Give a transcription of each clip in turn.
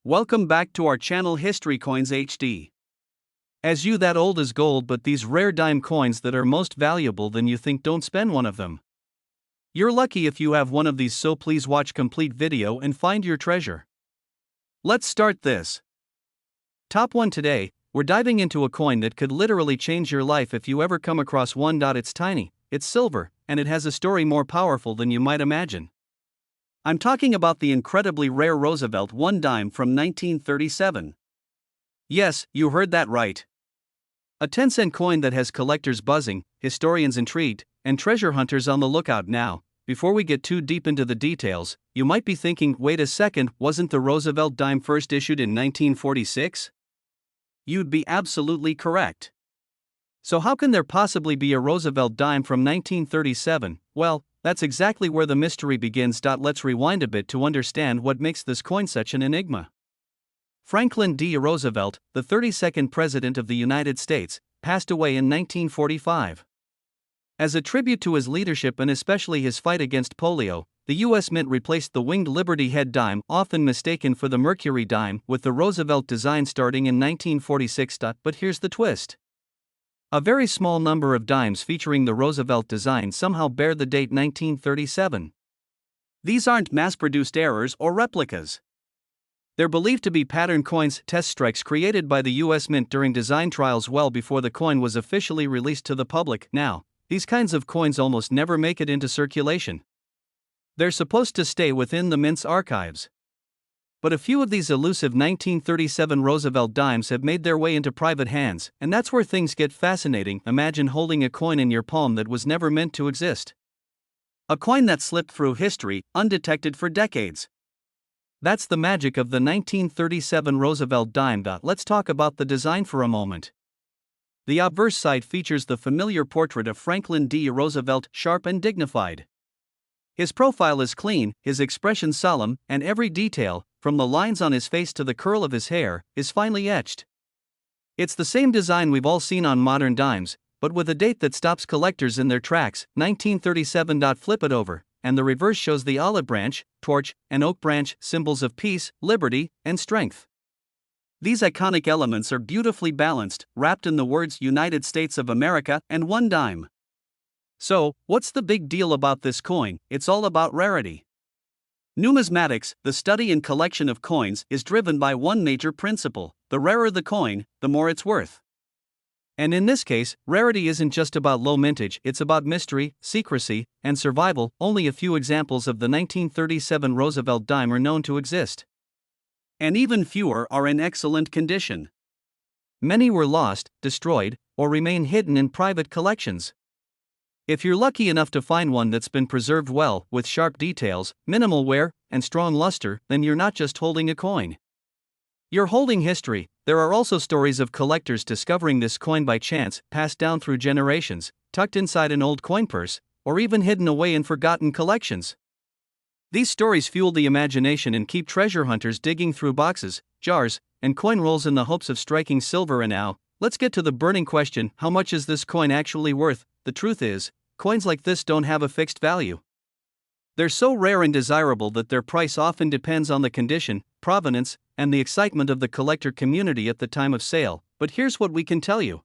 Welcome back to our channel History Coins HD. As you that old is gold, but these rare dime coins that are most valuable than you think, don't spend one of them. You're lucky if you have one of these, so please watch complete video and find your treasure. Let's start this. Top 1 today, we're diving into a coin that could literally change your life if you ever come across one. It's tiny, it's silver, and it has a story more powerful than you might imagine. I'm talking about the incredibly rare Roosevelt Dime from 1937. Yes, you heard that right. A 10-cent coin that has collectors buzzing, historians intrigued, and treasure hunters on the lookout. Now, before we get too deep into the details, you might be thinking, wait a second, wasn't the Roosevelt Dime first issued in 1946? You'd be absolutely correct. So how can there possibly be a Roosevelt Dime from 1937? Well, that's exactly where the mystery begins. Let's rewind a bit to understand what makes this coin such an enigma. Franklin D. Roosevelt, the 32nd President of the United States, passed away in 1945. As a tribute to his leadership and especially his fight against polio, the U.S. Mint replaced the winged Liberty Head dime, often mistaken for the Mercury dime, with the Roosevelt design starting in 1946. But here's the twist. A very small number of dimes featuring the Roosevelt design somehow bear the date 1937. These aren't mass-produced errors or replicas. They're believed to be pattern coins, test strikes created by the U.S. Mint during design trials well before the coin was officially released to the public. Now, these kinds of coins almost never make it into circulation. They're supposed to stay within the Mint's archives. But a few of these elusive 1937 Roosevelt dimes have made their way into private hands, and that's where things get fascinating. Imagine holding a coin in your palm that was never meant to exist. A coin that slipped through history, undetected for decades. That's the magic of the 1937 Roosevelt dime. Let's talk about the design for a moment. The obverse side features the familiar portrait of Franklin D. Roosevelt, sharp and dignified. His profile is clean, his expression solemn, and every detail, from the lines on his face to the curl of his hair, is finely etched. It's the same design we've all seen on modern dimes, but with a date that stops collectors in their tracks, 1937. Flip it over, and the reverse shows the olive branch, torch, and oak branch, symbols of peace, liberty, and strength. These iconic elements are beautifully balanced, wrapped in the words United States of America and one dime. So, what's the big deal about this coin? It's all about rarity. Numismatics, the study and collection of coins, is driven by one major principle: the rarer the coin, the more it's worth. And in this case, rarity isn't just about low mintage, it's about mystery, secrecy, and survival. Only a few examples of the 1937 Roosevelt dime are known to exist. And even fewer are in excellent condition. Many were lost, destroyed, or remain hidden in private collections. If you're lucky enough to find one that's been preserved well, with sharp details, minimal wear, and strong luster, then you're not just holding a coin. You're holding history. There are also stories of collectors discovering this coin by chance, passed down through generations, tucked inside an old coin purse, or even hidden away in forgotten collections. These stories fuel the imagination and keep treasure hunters digging through boxes, jars, and coin rolls in the hopes of striking silver. And now, let's get to the burning question: how much is this coin actually worth? The truth is, coins like this don't have a fixed value. They're so rare and desirable that their price often depends on the condition, provenance, and the excitement of the collector community at the time of sale. But here's what we can tell you.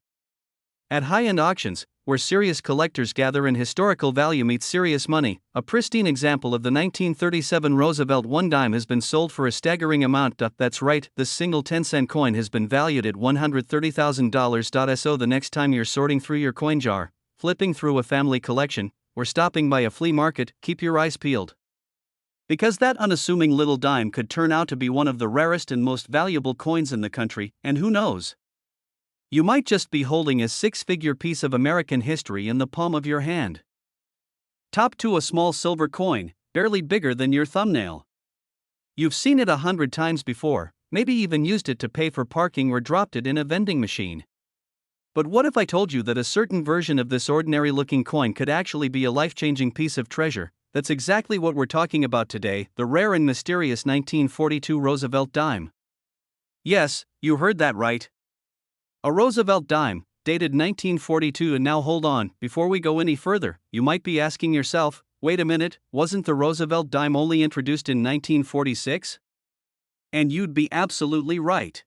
At high-end auctions, where serious collectors gather and historical value meets serious money, a pristine example of the 1937 Roosevelt dime has been sold for a staggering amount. That's right, this single 10-cent coin has been valued at $130,000. So the next time you're sorting through your coin jar, flipping through a family collection, or stopping by a flea market, keep your eyes peeled. Because that unassuming little dime could turn out to be one of the rarest and most valuable coins in the country, and who knows? You might just be holding a six-figure piece of American history in the palm of your hand. Top 2: a small silver coin, barely bigger than your thumbnail. You've seen it 100 times before, maybe even used it to pay for parking or dropped it in a vending machine. But what if I told you that a certain version of this ordinary-looking coin could actually be a life-changing piece of treasure? That's exactly what we're talking about today, the rare and mysterious 1942 Roosevelt dime. Yes, you heard that right. A Roosevelt dime, dated 1942. And now hold on, before we go any further, you might be asking yourself, wait a minute, wasn't the Roosevelt dime only introduced in 1946? And you'd be absolutely right.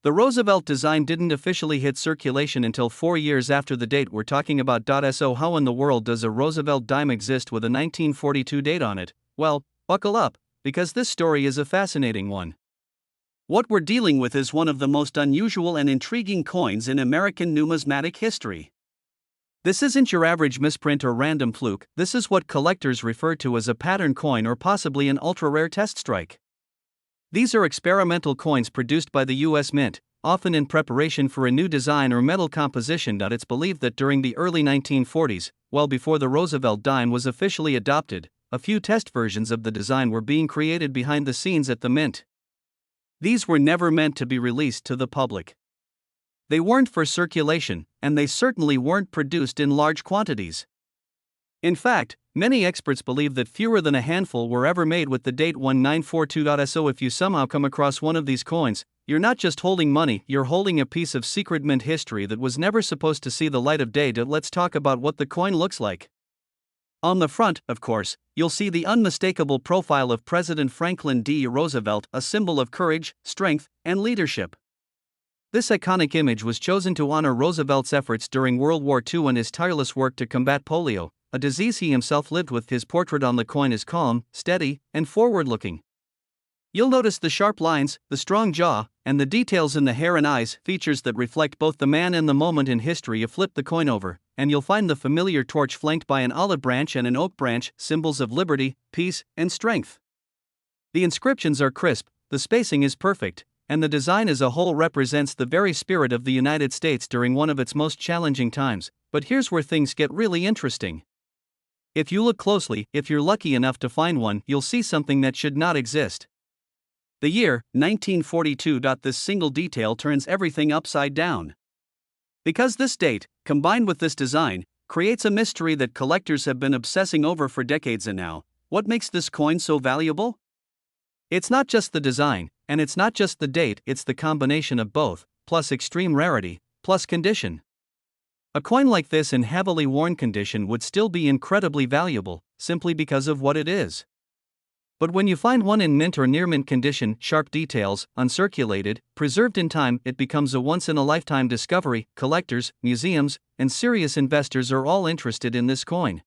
The Roosevelt design didn't officially hit circulation until 4 years after the date we're talking about. So how in the world does a Roosevelt dime exist with a 1942 date on it? Well, buckle up, because this story is a fascinating one. What we're dealing with is one of the most unusual and intriguing coins in American numismatic history. This isn't your average misprint or random fluke, this is what collectors refer to as a pattern coin or possibly an ultra-rare test strike. These are experimental coins produced by the U.S. Mint, often in preparation for a new design or metal composition. It's believed that during the early 1940s, well before the Roosevelt dime was officially adopted, a few test versions of the design were being created behind the scenes at the Mint. These were never meant to be released to the public. They weren't for circulation, and they certainly weren't produced in large quantities. In fact, many experts believe that fewer than a handful were ever made with the date 1942. So if you somehow come across one of these coins, you're not just holding money, you're holding a piece of secret mint history that was never supposed to see the light of day. Let's talk about what the coin looks like. On the front, of course, you'll see the unmistakable profile of President Franklin D. Roosevelt, a symbol of courage, strength, and leadership. This iconic image was chosen to honor Roosevelt's efforts during World War II and his tireless work to combat polio, a disease he himself lived with. His portrait on the coin is calm, steady, and forward-looking. You'll notice the sharp lines, the strong jaw, and the details in the hair and eyes, features that reflect both the man and the moment in history. You flip the coin over, and you'll find the familiar torch flanked by an olive branch and an oak branch, symbols of liberty, peace, and strength. The inscriptions are crisp, the spacing is perfect, and the design as a whole represents the very spirit of the United States during one of its most challenging times. But here's where things get really interesting. If you look closely, if you're lucky enough to find one, you'll see something that should not exist. The year, 1942. This single detail turns everything upside down. Because this date, combined with this design, creates a mystery that collectors have been obsessing over for decades. And now, what makes this coin so valuable? It's not just the design, and it's not just the date, it's the combination of both, plus extreme rarity, plus condition. A coin like this in heavily worn condition would still be incredibly valuable, simply because of what it is. But when you find one in mint or near mint condition, sharp details, uncirculated, preserved in time, it becomes a once-in-a-lifetime discovery. Collectors, museums, and serious investors are all interested in this coin.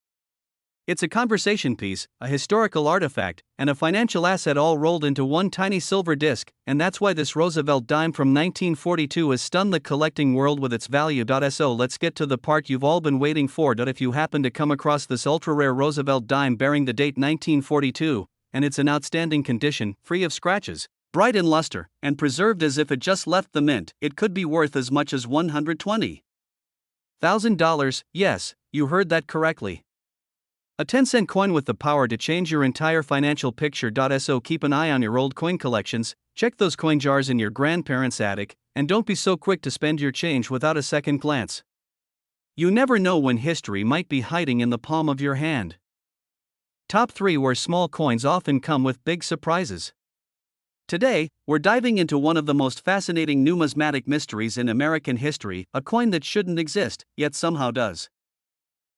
It's a conversation piece, a historical artifact, and a financial asset all rolled into one tiny silver disc, and that's why this Roosevelt dime from 1942 has stunned the collecting world with its value. So let's get to the part you've all been waiting for. If you happen to come across this ultra-rare Roosevelt dime bearing the date 1942, and it's in outstanding condition, free of scratches, bright in luster, and preserved as if it just left the mint, it could be worth as much as $120,000. Yes, you heard that correctly. A 10-cent coin with the power to change your entire financial picture. So keep an eye on your old coin collections, check those coin jars in your grandparents' attic, and don't be so quick to spend your change without a second glance. You never know when history might be hiding in the palm of your hand. Top 3 where small coins often come with big surprises. Today, we're diving into one of the most fascinating numismatic mysteries in American history, a coin that shouldn't exist, yet somehow does.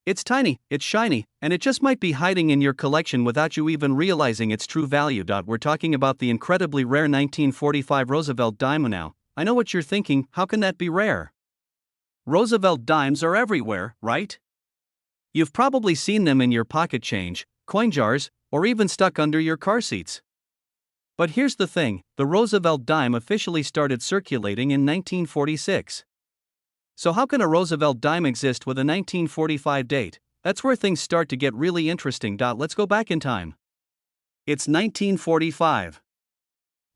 It's tiny, it's shiny, and it just might be hiding in your collection without you even realizing its true value. We're talking about the incredibly rare 1945 Roosevelt dime now. I know what you're thinking, how can that be rare? Roosevelt dimes are everywhere, right? You've probably seen them in your pocket change, coin jars, or even stuck under your car seats. But here's the thing, the Roosevelt dime officially started circulating in 1946. So how can a Roosevelt dime exist with a 1945 date? That's where things start to get really interesting. Let's go back in time. It's 1945.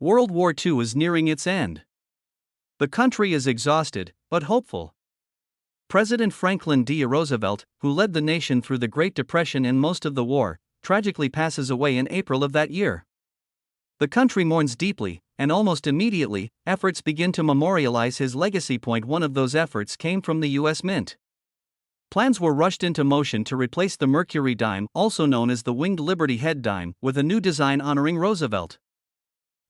World War II is nearing its end. The country is exhausted, but hopeful. President Franklin D. Roosevelt, who led the nation through the Great Depression and most of the war, tragically passes away in April of that year. The country mourns deeply, and almost immediately, efforts begin to memorialize his legacy. One of those efforts came from the U.S. Mint. Plans were rushed into motion to replace the Mercury dime, also known as the Winged Liberty Head dime, with a new design honoring Roosevelt.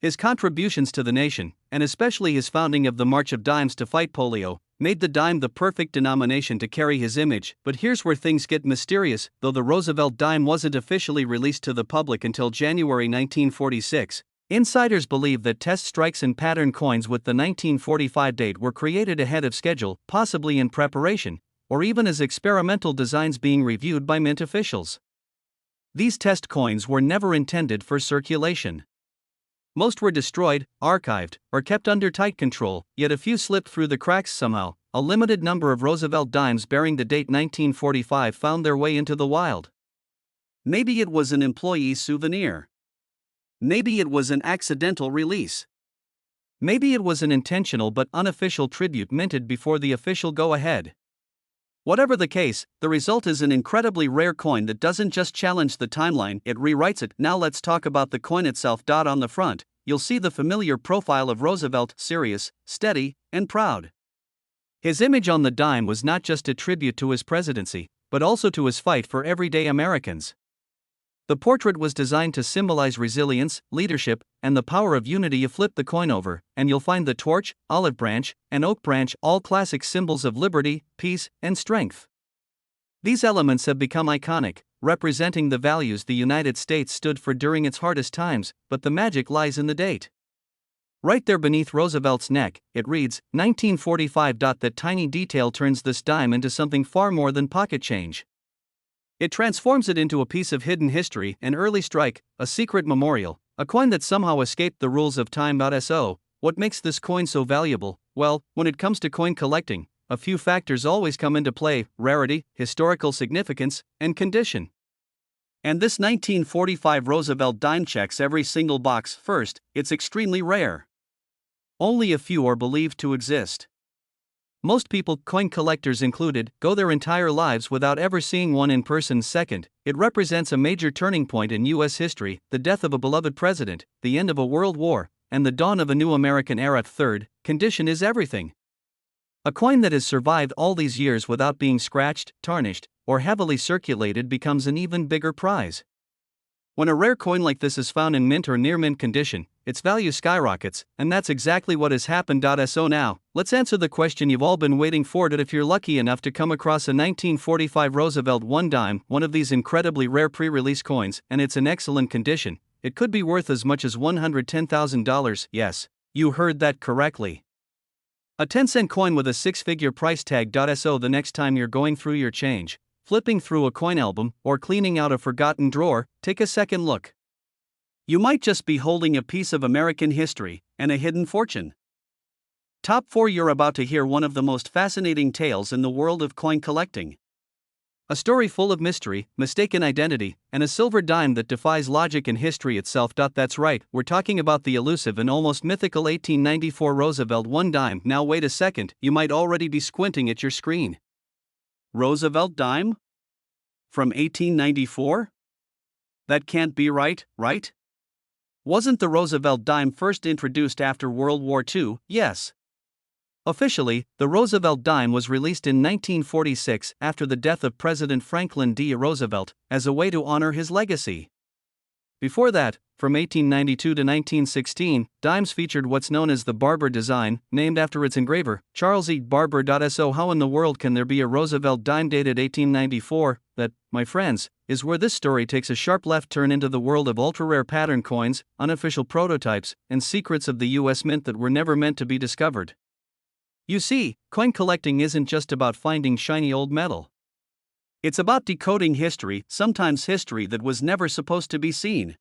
His contributions to the nation, and especially his founding of the March of Dimes to fight polio, made the dime the perfect denomination to carry his image. But here's where things get mysterious. Though the Roosevelt dime wasn't officially released to the public until January 1946, Insiders believe that test strikes and pattern coins with the 1945 date were created ahead of schedule, possibly in preparation, or even as experimental designs being reviewed by mint officials. These test coins were never intended for circulation. Most were destroyed, archived, or kept under tight control, yet a few slipped through the cracks somehow. A limited number of Roosevelt dimes bearing the date 1945 found their way into the wild. Maybe it was an employee souvenir. Maybe it was an accidental release. Maybe it was an intentional but unofficial tribute minted before the official go-ahead. Whatever the case, the result is an incredibly rare coin that doesn't just challenge the timeline, it rewrites it. Now let's talk about the coin itself. On the front, you'll see the familiar profile of Roosevelt, serious, steady, and proud. His image on the dime was not just a tribute to his presidency, but also to his fight for everyday Americans. The portrait was designed to symbolize resilience, leadership, and the power of unity. You flip the coin over, and you'll find the torch, olive branch, and oak branch, all classic symbols of liberty, peace, and strength. These elements have become iconic, representing the values the United States stood for during its hardest times, but the magic lies in the date. Right there beneath Roosevelt's neck, it reads, 1945. That tiny detail turns this dime into something far more than pocket change. It transforms it into a piece of hidden history, an early strike, a secret memorial, a coin that somehow escaped the rules of time. So, what makes this coin so valuable? Well, when it comes to coin collecting, a few factors always come into play: rarity, historical significance, and condition. And this 1945 Roosevelt dime checks every single box. First, it's extremely rare. Only a few are believed to exist. Most people, coin collectors included, go their entire lives without ever seeing one in person. Second, it represents a major turning point in U.S. history: the death of a beloved president, the end of a world war, and the dawn of a new American era. Third, condition is everything. A coin that has survived all these years without being scratched, tarnished, or heavily circulated becomes an even bigger prize. When a rare coin like this is found in mint or near mint condition, its value skyrockets, and that's exactly what has happened. So now, let's answer the question you've all been waiting for. If you're lucky enough to come across a 1945 Roosevelt 1 dime, one of these incredibly rare pre-release coins, and it's in excellent condition, it could be worth as much as $110,000. Yes, you heard that correctly. A 10-cent coin with a six-figure price tag. So the next time you're going through your change, flipping through a coin album, or cleaning out a forgotten drawer, take a second look. You might just be holding a piece of American history and a hidden fortune. Top 4. You're about to hear one of the most fascinating tales in the world of coin collecting. A story full of mystery, mistaken identity, and a silver dime that defies logic and history itself. That's right, we're talking about the elusive and almost mythical 1894 Roosevelt 1 dime. Now wait a second, you might already be squinting at your screen. Roosevelt dime? From 1894? That can't be right, right? Wasn't the Roosevelt dime first introduced after World War II? Yes. Officially, the Roosevelt dime was released in 1946 after the death of President Franklin D. Roosevelt, as a way to honor his legacy. Before that, from 1892 to 1916, dimes featured what's known as the Barber design, named after its engraver, Charles E. Barber. So how in the world can there be a Roosevelt dime dated 1894? That, my friends, is where this story takes a sharp left turn into the world of ultra-rare pattern coins, unofficial prototypes, and secrets of the U.S. Mint that were never meant to be discovered. You see, coin collecting isn't just about finding shiny old metal. It's about decoding history, sometimes history that was never supposed to be seen.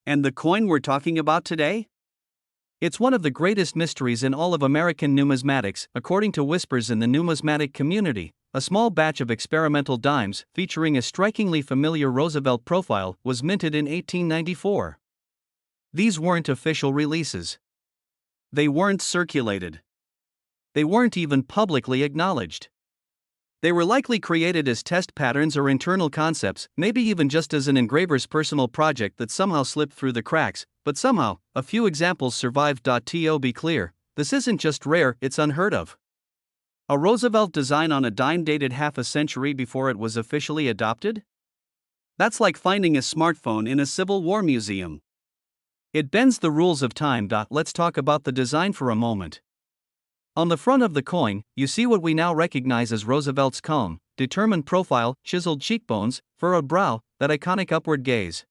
And the coin we're talking about today? It's one of the greatest mysteries in all of American numismatics, according to whispers in the numismatic community. A small batch of experimental dimes, featuring a strikingly familiar Roosevelt profile, was minted in 1894. These weren't official releases. They weren't circulated. They weren't even publicly acknowledged. They were likely created as test patterns or internal concepts, maybe even just as an engraver's personal project that somehow slipped through the cracks, but somehow, a few examples survived. To be clear, this isn't just rare, it's unheard of. A Roosevelt design on a dime dated half a century before it was officially adopted? That's like finding a smartphone in a Civil War museum. It bends the rules of time. Let's talk about the design for a moment. On the front of the coin, you see what we now recognize as Roosevelt's calm, determined profile, chiseled cheekbones, furrowed brow, that iconic upward gaze.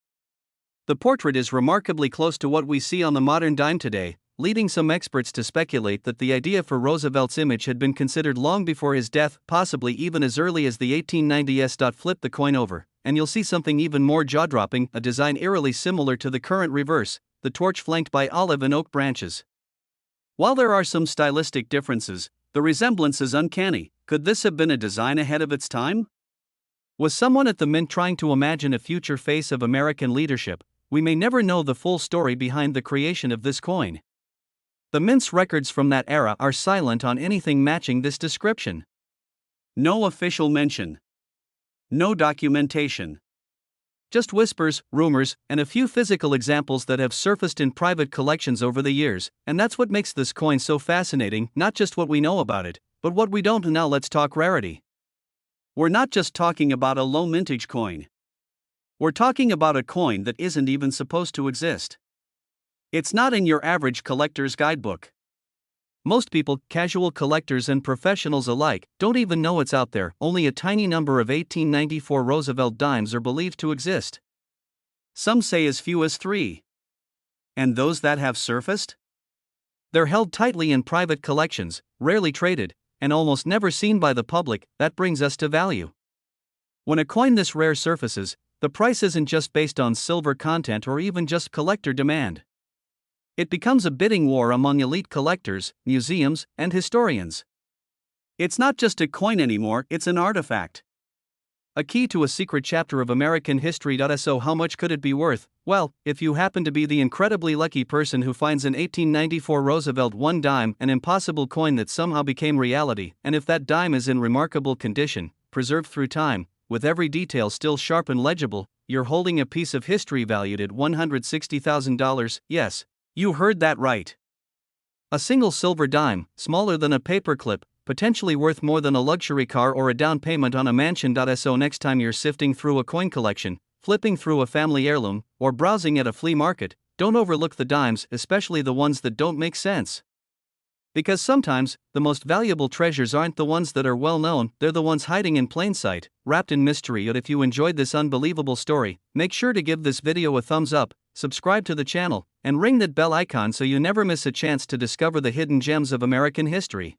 The portrait is remarkably close to what we see on the modern dime today, leading some experts to speculate that the idea for Roosevelt's image had been considered long before his death, possibly even as early as the 1890s. Flip the coin over, and you'll see something even more jaw-dropping, a design eerily similar to the current reverse, the torch flanked by olive and oak branches. While there are some stylistic differences, the resemblance is uncanny. Could this have been a design ahead of its time? Was someone at the Mint trying to imagine a future face of American leadership? We may never know the full story behind the creation of this coin. The Mint's records from that era are silent on anything matching this description. No official mention. No documentation. Just whispers, rumors, and a few physical examples that have surfaced in private collections over the years, and that's what makes this coin so fascinating, not just what we know about it, but what we don't. Now let's talk rarity. We're not just talking about a low mintage coin. We're talking about a coin that isn't even supposed to exist. It's not in your average collector's guidebook. Most people, casual collectors and professionals alike, don't even know it's out there. Only a tiny number of 1894 Roosevelt dimes are believed to exist. Some say as few as 3. And those that have surfaced? They're held tightly in private collections, rarely traded, and almost never seen by the public. That brings us to value. When a coin this rare surfaces, the price isn't just based on silver content or even just collector demand. It becomes a bidding war among elite collectors, museums, and historians. It's not just a coin anymore, it's an artifact. A key to a secret chapter of American history. So how much could it be worth? Well, if you happen to be the incredibly lucky person who finds an 1894 Roosevelt dime, an impossible coin that somehow became reality, and if that dime is in remarkable condition, preserved through time, with every detail still sharp and legible, you're holding a piece of history valued at $160,000. Yes, you heard that right. A single silver dime, smaller than a paperclip, potentially worth more than a luxury car or a down payment on a mansion. So next time you're sifting through a coin collection, flipping through a family heirloom, or browsing at a flea market, don't overlook the dimes, especially the ones that don't make sense. Because sometimes, the most valuable treasures aren't the ones that are well known, they're the ones hiding in plain sight, wrapped in mystery. If you enjoyed this unbelievable story, make sure to give this video a thumbs up, subscribe to the channel, and ring that bell icon so you never miss a chance to discover the hidden gems of American history.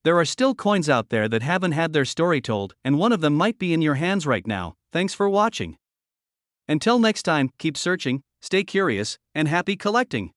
There are still coins out there that haven't had their story told, and one of them might be in your hands right now. Thanks for watching. Until next time, keep searching, stay curious, and happy collecting.